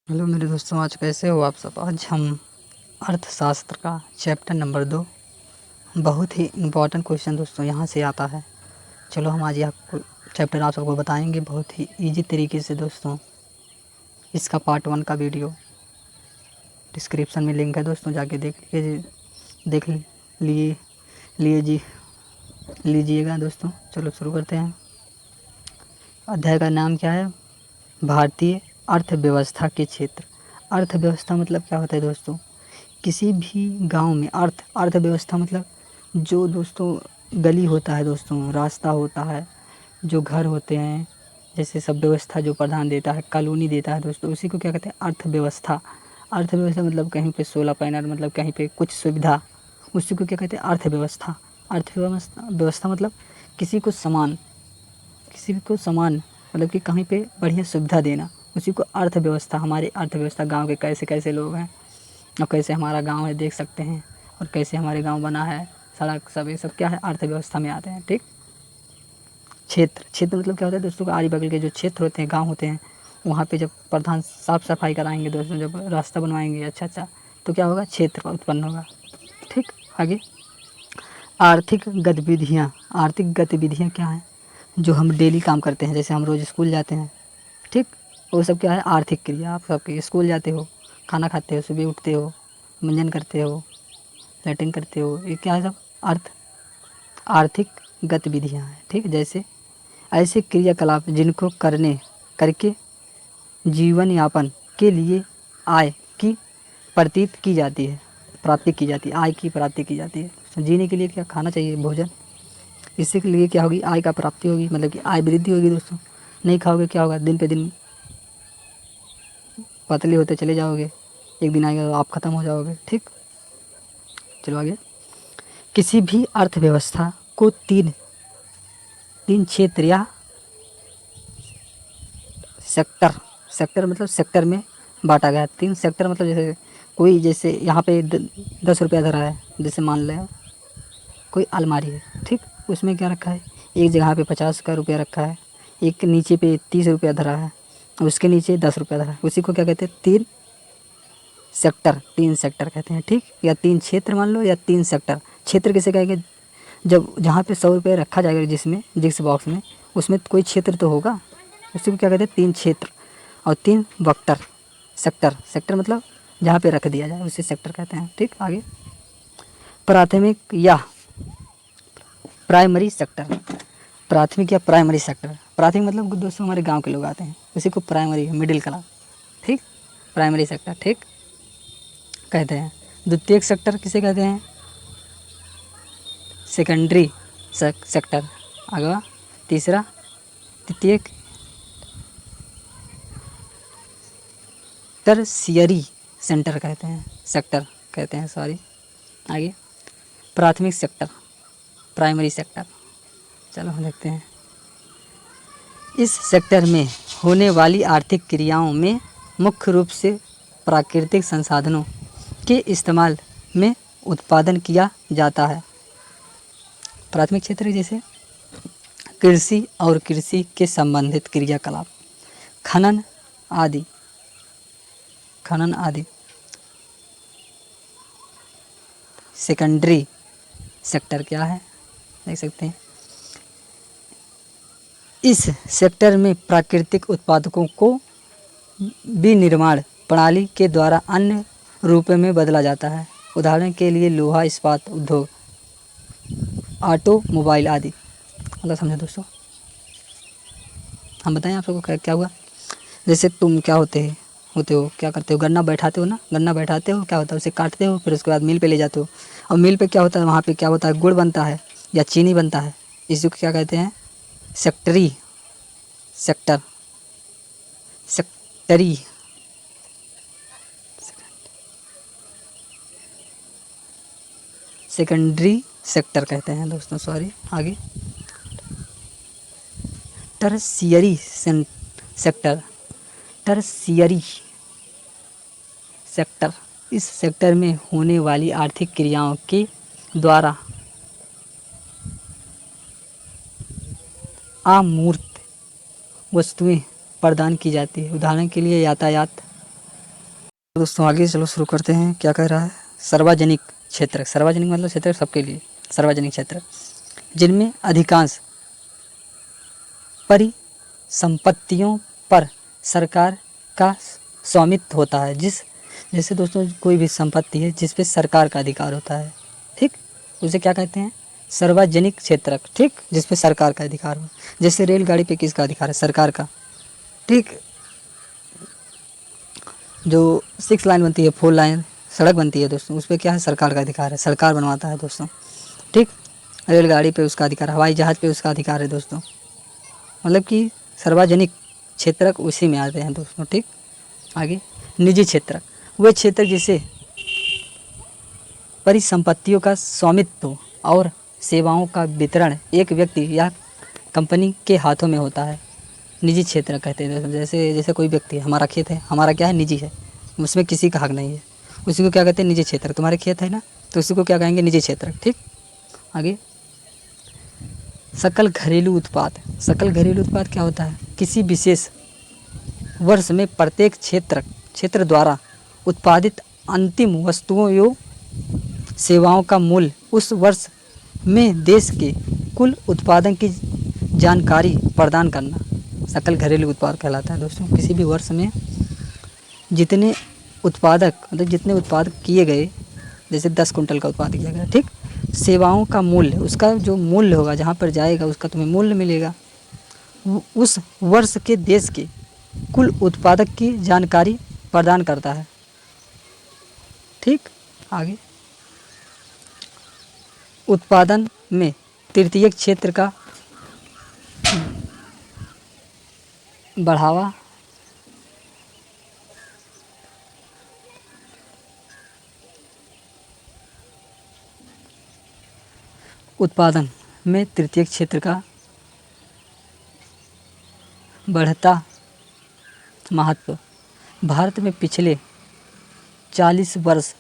Hello मेरे दोस्तों, आज कैसे हो आप सब। आज हम अर्थशास्त्र का चैप्टर नंबर 2, बहुत ही इम्पोर्टेंट क्वेश्चन दोस्तों यहाँ से आता है। चलो हम आज यह चैप्टर आप सबको बताएंगे बहुत ही इजी तरीके से दोस्तों। इसका पार्ट 1 का वीडियो डिस्क्रिप्शन में लिंक है दोस्तों, जाके देख लिए लिए जी लीजिएगा दोस्तों। चलो शुरू करते हैं। अध्याय का नाम क्या है? भारतीय अर्थव्यवस्था के क्षेत्र। अर्थव्यवस्था मतलब क्या होता है दोस्तों? किसी भी गांव में अर्थव्यवस्था मतलब जो दोस्तों गली होता है दोस्तों, रास्ता होता है, जो घर होते हैं, जैसे सब व्यवस्था जो प्रधान देता है, कॉलोनी देता है दोस्तों, उसी को क्या कहते हैं? अर्थव्यवस्था। अर्थव्यवस्था मतलब कहीं पे सोलर पैनल, मतलब कहीं पे कुछ सुविधा, उसी को क्या कहते हैं? अर्थव्यवस्था। व्यवस्था मतलब किसी को सामान मतलब कि कहीं पे बढ़िया सुविधा देना, उसी को अर्थव्यवस्था। हमारी अर्थव्यवस्था गांव के कैसे कैसे लोग हैं और कैसे हमारा गांव है देख सकते हैं, और कैसे हमारे गांव बना है, सड़क सब, ये सब क्या है? अर्थव्यवस्था में आते हैं। ठीक। क्षेत्र मतलब क्या होता है दोस्तों? आरी बगल के जो क्षेत्र होते हैं, गाँव होते हैं, वहाँ पे जब प्रधान साफ सफाई कराएंगे दोस्तों, जब रास्ता बनवाएंगे अच्छा तो क्या होगा? क्षेत्र उत्पन्न होगा। ठीक। आगे, आर्थिक गतिविधियाँ क्या हैं? जो हम डेली काम करते हैं, जैसे हम रोज़ स्कूल जाते हैं। ठीक। वो सब क्या है? आर्थिक क्रिया। आप सबके स्कूल जाते हो, खाना खाते हो, सुबह उठते हो, मंजन करते हो, लैट्रिन करते हो, ये क्या है? सब आर्थिक गतिविधियाँ हैं। ठीक। जैसे ऐसे क्रियाकलाप जिनको करके जीवन यापन के लिए आय की प्रतीत की जाती है प्राप्ति की जाती है आय की प्राप्ति की जाती है। तो जीने के लिए क्या खाना चाहिए? भोजन। इससे के लिए क्या होगी? आय का प्राप्ति होगी, मतलब कि आय वृद्धि होगी दोस्तों। नहीं खाओगे क्या होगा? दिन पे दिन पतले होते चले जाओगे, एक दिन आएगा तो आप ख़त्म हो जाओगे। ठीक। चलो आगे। किसी भी अर्थव्यवस्था को तीन तीन क्षेत्र या सेक्टर मतलब सेक्टर में बांटा गया है। 3 सेक्टर मतलब जैसे यहाँ पे 10 रुपया धरा है, जैसे मान लें कोई अलमारी है। ठीक। उसमें क्या रखा है? एक जगह पे 50 का रुपया रखा है, एक नीचे पे 30 रुपया धरा है, और उसके नीचे 10 रुपया धरा है। उसी को क्या कहते हैं? 3 सेक्टर कहते हैं। ठीक। या 3 क्षेत्र मान लो, या 3 सेक्टर। क्षेत्र किसे कहेंगे? जब जहाँ पे 100 रुपये रखा जाएगा, जिस बॉक्स में, उसमें कोई क्षेत्र तो होगा, उसी को क्या कहते हैं? 3 क्षेत्र। और 3 वक्टर। सेक्टर मतलब जहाँ पे रख दिया जाए, उसे सेक्टर कहते हैं। ठीक। आगे, प्राथमिक या प्राइमरी सेक्टर। प्राथमिक मतलब दोस्तों हमारे गांव के लोग आते हैं, उसी को प्राइमरी, मिडिल क्लास। ठीक। प्राइमरी सेक्टर ठीक कहते हैं। द्वितीयक सेक्टर किसे कहते हैं? Secondary sector. अगला तीसरा तृतीयक टर्शियरी सेंटर कहते हैं, सेक्टर कहते हैं, सॉरी। आगे, प्राथमिक सेक्टर, प्राइमरी सेक्टर। चलो हम देखते हैं। इस सेक्टर में होने वाली आर्थिक क्रियाओं में मुख्य रूप से प्राकृतिक संसाधनों के इस्तेमाल में उत्पादन किया जाता है। प्राथमिक क्षेत्र जैसे कृषि और कृषि के संबंधित क्रियाकलाप, खनन आदि। सेकेंडरी सेक्टर क्या है? देख सकते हैं। इस सेक्टर में प्राकृतिक उत्पादकों को विनिर्माण प्रणाली के द्वारा अन्य रूपों में बदला जाता है। उदाहरण के लिए लोहा इस्पात उद्योग, ऑटोमोबाइल आदि। मतलब समझो दोस्तों, हम बताएं आप सबको क्या हुआ। जैसे तुम क्या होते हो, क्या करते हो? गन्ना बैठाते हो ना, क्या होता है? उसे काटते हो, फिर उसके बाद मिल पे ले जाते हो, और मिल पे क्या होता है? वहाँ पे क्या होता है? गुड़ बनता है या चीनी बनता है। इसी को क्या कहते हैं? Secretary sector secretary secondary sector कहते हैं दोस्तों, सॉरी। आगे, टर्शियरी सेक्टर टर्शियरी सेक्टर। इस सेक्टर में होने वाली आर्थिक क्रियाओं के द्वारा अमूर्त वस्तुएं प्रदान की जाती है। उदाहरण के लिए यातायात, दोस्तों आगे चलो शुरू करते हैं। क्या कह रहा है? सार्वजनिक क्षेत्र, सार्वजनिक मतलब क्षेत्र सबके लिए, सार्वजनिक क्षेत्र जिनमें अधिकांश परिसंपत्तियों पर सरकार का स्वामित्व होता है। जैसे दोस्तों कोई भी संपत्ति है जिस पे सरकार का अधिकार होता है, ठीक, उसे क्या कहते हैं? सार्वजनिक क्षेत्र, ठीक, जिस पे सरकार का अधिकार हो। जैसे रेलगाड़ी पे किसका अधिकार है? सरकार का, ठीक। जो 6 लाइन बनती है, 4 लाइन सड़क बनती है दोस्तों, उस पर क्या है? सरकार का अधिकार है, सरकार बनवाता है दोस्तों, ठीक। रेलगाड़ी पे उसका अधिकार, हवाई जहाज़ पे उसका अधिकार है दोस्तों। मतलब कि सार्वजनिक क्षेत्रक उसी में आते हैं दोस्तों, ठीक। आगे निजी क्षेत्रक, वह क्षेत्र जिसे परिसंपत्तियों का स्वामित्व और सेवाओं का वितरण एक व्यक्ति या कंपनी के हाथों में होता है, निजी क्षेत्र कहते हैं दोस्तों। जैसे कोई व्यक्ति है, हमारा खेत है, हमारा क्या है? निजी है, उसमें किसी का हक नहीं है, उसी को क्या कहते हैं? निजी क्षेत्र। तुम्हारे खेत है ना, तो उसी को क्या कहेंगे? निजी क्षेत्र, ठीक। आगे सकल घरेलू उत्पाद, सकल घरेलू उत्पाद क्या होता है? किसी विशेष वर्ष में प्रत्येक क्षेत्र द्वारा उत्पादित अंतिम वस्तुओं एवं सेवाओं का मूल्य उस वर्ष में देश के कुल उत्पादन की जानकारी प्रदान करना सकल घरेलू उत्पाद कहलाता है दोस्तों। किसी भी वर्ष में जितने उत्पाद किए गए, जैसे 10 कुंटल का उत्पाद किया गया, ठीक, सेवाओं का मूल्य, उसका जो मूल्य होगा जहाँ पर जाएगा उसका तुम्हें मूल्य मिलेगा, उस वर्ष के देश के कुल उत्पादक की जानकारी प्रदान करता है, ठीक। आगे उत्पादन में तृतीय क्षेत्र का बढ़ावा उत्पादन में तृतीय क्षेत्र का बढ़ता महत्व भारत में पिछले 40 वर्ष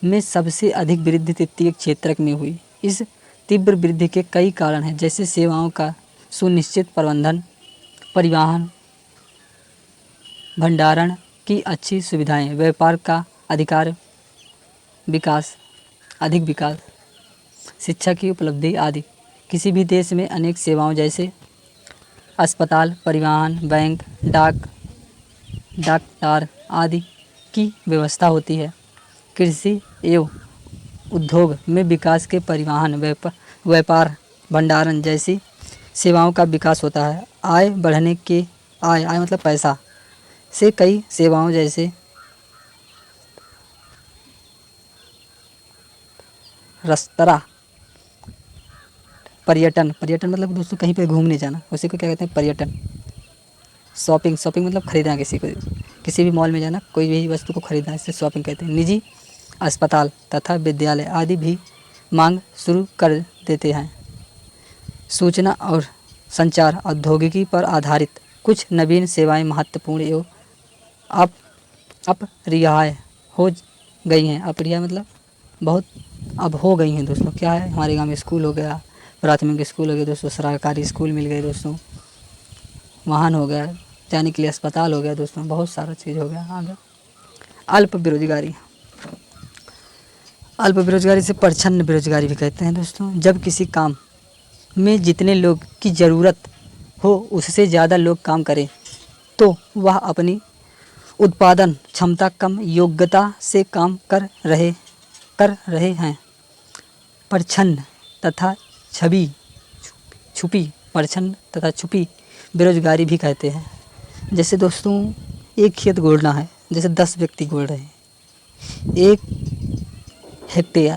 में सबसे अधिक वृद्धि तृतीय क्षेत्र में हुई। इस तीव्र वृद्धि के कई कारण हैं, जैसे सेवाओं का सुनिश्चित प्रबंधन, परिवहन, भंडारण की अच्छी सुविधाएं, व्यापार का अधिक विकास, शिक्षा की उपलब्धि आदि। किसी भी देश में अनेक सेवाओं जैसे अस्पताल, परिवहन, बैंक, डाकटार आदि की व्यवस्था होती है। कृषि एवं उद्योग में विकास के परिवहन, व्यापार, भंडारण जैसी सेवाओं का विकास होता है। आय बढ़ने के आय मतलब पैसा से कई सेवाओं जैसे रेस्तरां, पर्यटन मतलब दोस्तों कहीं पे घूमने जाना, उसी को क्या कहते हैं? पर्यटन। शॉपिंग मतलब खरीदना, किसी भी मॉल में जाना, कोई भी वस्तु को खरीदना, इसे शॉपिंग कहते हैं। निजी अस्पताल तथा विद्यालय आदि भी मांग शुरू कर देते हैं। सूचना और संचार प्रौद्योगिकी पर आधारित कुछ नवीन सेवाएं महत्वपूर्ण एवं अपरिहार्य हो गई हैं। अपरिहार्य मतलब बहुत अब हो गई हैं दोस्तों। क्या है? हमारे गांव में स्कूल हो गया, प्राथमिक स्कूल हो गया दोस्तों, सरकारी स्कूल मिल गए दोस्तों, वाहन हो गया, जाने के लिए अस्पताल हो गया दोस्तों, बहुत सारा चीज़ हो गया। आगे अल्प बेरोजगारी, अल्प बेरोजगारी से प्रच्छन्न बेरोजगारी भी कहते हैं दोस्तों। जब किसी काम में जितने लोग की ज़रूरत हो उससे ज़्यादा लोग काम करें तो वह अपनी उत्पादन क्षमता कम योग्यता से काम कर रहे हैं। प्रच्छन्न तथा छुपी बेरोजगारी भी कहते हैं। जैसे दोस्तों एक खेत गोड़ना है, जैसे 10 व्यक्ति गोड़ रहे हैं, 1 हेक्टेयर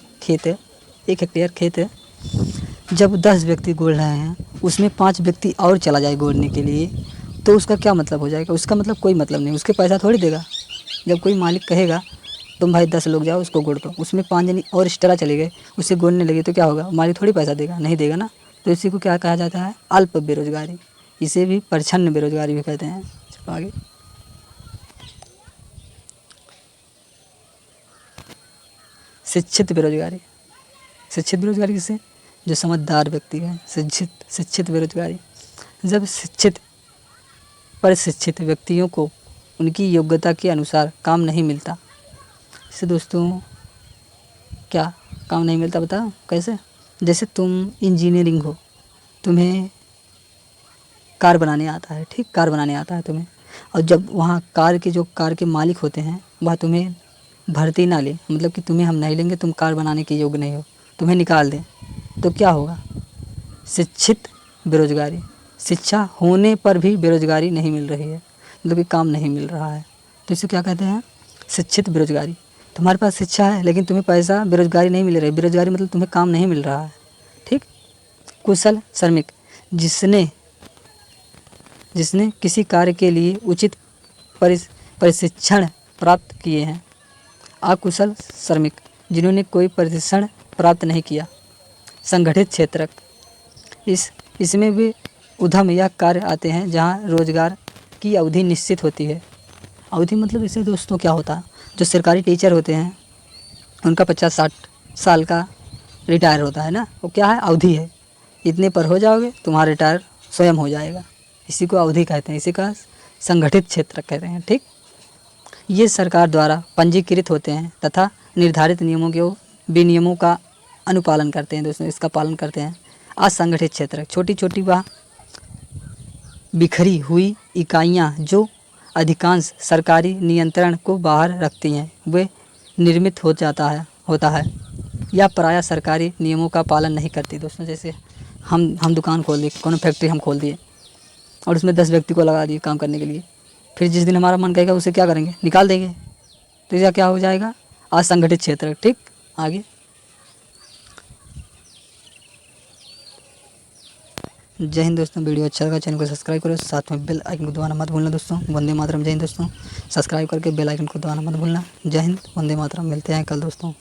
खेत है, जब 10 व्यक्ति गोड़ रहे हैं उसमें 5 व्यक्ति और चला जाए गोड़ने के लिए, तो उसका क्या मतलब हो जाएगा? उसका मतलब कोई मतलब नहीं, उसके पैसा थोड़ी देगा। जब कोई मालिक कहेगा तुम भाई 10 लोग जाओ उसको गोड़ दो, उसमें 5 जने और एक्स्ट्रा चले गए, उससे गोड़ने लगे, तो क्या होगा? मालिक थोड़ी पैसा देगा, नहीं देगा ना। तो इसी को क्या कहा जाता है? अल्प बेरोजगारी। इसे भी प्रच्छन्न बेरोजगारी भी कहते हैं। आगे शिक्षित बेरोजगारी किसे? जो समझदार व्यक्ति है, शिक्षित बेरोजगारी। जब प्रशिक्षित व्यक्तियों को उनकी योग्यता के अनुसार काम नहीं मिलता इससे दोस्तों क्या काम नहीं मिलता, बताओ कैसे? जैसे तुम इंजीनियरिंग हो, तुम्हें कार बनाने आता है, ठीक, कार बनाने आता है तुम्हें, और जब वहाँ कार के मालिक होते हैं वह तुम्हें भर्ती ना ले, मतलब कि तुम्हें हम नहीं लेंगे, तुम कार बनाने के योग्य नहीं हो, तुम्हें निकाल दें, तो क्या होगा? शिक्षित बेरोजगारी। शिक्षा होने पर भी बेरोजगारी नहीं मिल रही है, मतलब कि काम नहीं मिल रहा है, तो इसे क्या कहते हैं? शिक्षित बेरोजगारी। तुम्हारे पास शिक्षा है लेकिन तुम्हें पैसा, बेरोजगारी नहीं मिल रही, बेरोजगारी मतलब तुम्हें काम नहीं मिल रहा है, ठीक। कुशल श्रमिक, जिसने जिसने किसी कार्य के लिए उचित प्रशिक्षण प्राप्त किए हैं। अकुशल श्रमिक, जिन्होंने कोई प्रशिक्षण प्राप्त नहीं किया। संगठित क्षेत्रक, इसमें भी उद्यम या कार्य आते हैं जहां रोजगार की अवधि निश्चित होती है। अवधि मतलब इससे दोस्तों क्या होता है, जो सरकारी टीचर होते हैं उनका 50-60 साल का रिटायर होता है ना, वो क्या है? अवधि है, इतने पर हो जाओगे तुम्हारा रिटायर स्वयं हो जाएगा, इसी को अवधि कहते हैं, इसी का संगठित क्षेत्र कहते हैं, ठीक। ये सरकार द्वारा पंजीकृत होते हैं तथा निर्धारित नियमों के विनियमों का अनुपालन करते हैं दोस्तों, इसका पालन करते हैं। असंगठित क्षेत्र, छोटी छोटी व बिखरी हुई इकाइयाँ जो अधिकांश सरकारी नियंत्रण को बाहर रखती हैं, वे निर्मित होता है या प्रायः सरकारी नियमों का पालन नहीं करती दोस्तों। जैसे हम दुकान खोल दिए, कोनो फैक्ट्री हम खोल दिए और उसमें 10 व्यक्ति को लगा दिए काम करने के लिए, फिर जिस दिन हमारा मन कहेगा उसे क्या करेंगे? निकाल देंगे, तो यह क्या हो जाएगा? असंगठित क्षेत्र, ठीक। आगे, जय हिंद दोस्तों। वीडियो अच्छा लगा चैनल को सब्सक्राइब करो, साथ में बेल आइकन को दबाना मत भूलना दोस्तों। वंदे मातरम। जय हिंद दोस्तों, सब्सक्राइब करके बेल आइकन को दबाना मत भूलना। जय हिंद, वंदे मातरम। मिलते हैं कल दोस्तों।